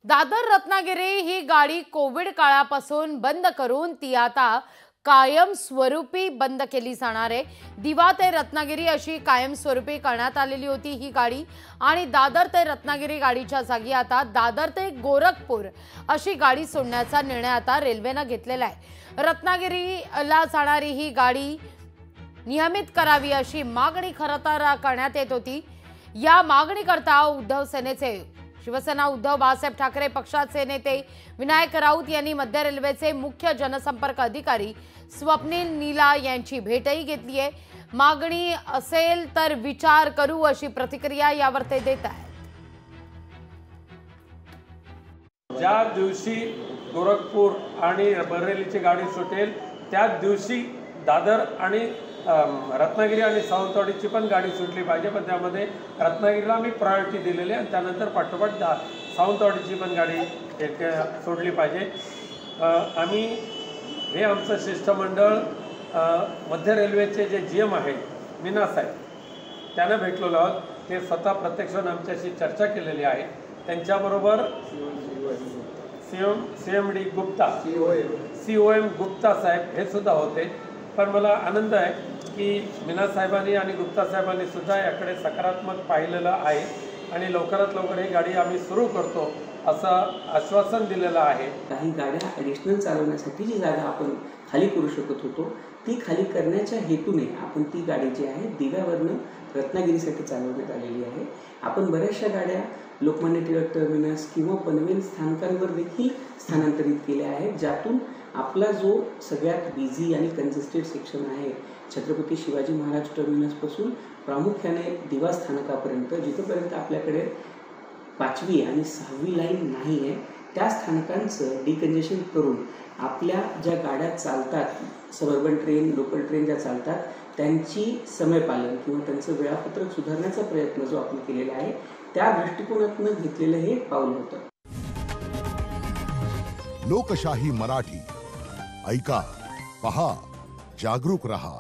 दादर रत्नागिरी ही गाडी कोविड काळापासून बंद करून ती आता कायमस्वरूपी बंद केली जाणार आहे। दिवा ते रत्नागिरी अशी कायमस्वरूपी करण्यात आलेली होती ही गाडी आणि दादर ते रत्नागिरी गाडीच्या जागी आता दादर ते गोरखपूर अशी गाडी सोडण्याचा निर्णय आता रेल्वेने घेतलेला आहे। रत्नागिरीला जाणारी ही गाडी नियमित करावी अशी मागणी खरतर करण्यात येत होती। या मागणीकरता उद्धव सेनेचे शिवसेना उद्धव बाळासाहेब ठाकरे पक्षाचे नेते विनायक राऊत यांनी मध्य रेल्वेचे मुख्य जनसंपर्क अधिकारी स्वप्नील नीला यांची भेटही घेतली आहे। मागणी असेल तर विचार करू अशी प्रतिक्रिया यावर ते देत आहेत। ज्या दिवशी गोरखपूर आणि बरेलीची गाडी सुटेल त्याच दिवशी दादर आणि रत्नागिरी आणि सावंतवाडीची पण गाडी सुटली पाहिजे, पण त्यामध्ये रत्नागिरीला मी प्रायोरिटी दिलेली आहे आणि त्यानंतर पाठोपाठ सावंतवाडीची पण गाडी सोडली पाहिजे। आम्ही हे आमचं शिष्टमंडळ मध्य रेल्वेचे जे GM आहेत मीना साहेब त्यांना भेटलेलो आहोत। ते स्वतः प्रत्यक्षाने आमच्याशी चर्चा केलेली आहे। त्यांच्याबरोबर CMD गुप्ता COM गुप्ता साहेब हे सुद्धा होते। पण मला आनंद आहे की मीना साहेबांनी आणि गुप्ता साहेबांनी सुद्धा याकडे सकारात्मक पाहिलेलं आहे आणि लवकरात लवकर ही गाडी आम्ही सुरू करतो असं आश्वासन दिलेलं आहे। काही गाड्या ॲडिशनल चालवण्यासाठी जी जागा आपण खाली करू शकत होतो ती खाली करण्याच्या हेतूने आपण ती गाडी जी आहे दिव्यावरनं रत्नागिरीसाठी चालवण्यात आलेली आहे। आपण बऱ्याचशा गाड्या लोकमान्य टिळक टर्मिनस किंवा पनवेल स्थानकांवर देखील स्थानांतरित केल्या आहेत, ज्यातून आपला जो सगळ्यात बिझी आणि कंजेस्टेड सेक्शन आहे छत्रपती शिवाजी महाराज टर्मिनसपासून प्रामुख्याने दिवा स्थानकापर्यंत जिथपर्यंत आपल्याकडे 5वी आणि 6वी लाईन नाही आहे त्या स्थानकांचं डिकंजेशन करून आपल्या ज्या गाड्या चालतात सबर्बन ट्रेन लोकल ट्रेन ज्या चालतात त्यांची समयपालन किंवा त्यांचं वेळापत्रक सुधारण्याचा प्रयत्न जो आपण केलेला आहे त्या दृष्टिकोनातून घेतलेलं हे पाऊल होतं। लोकशाही मराठी ऐका, पहा, जागरूक रहा।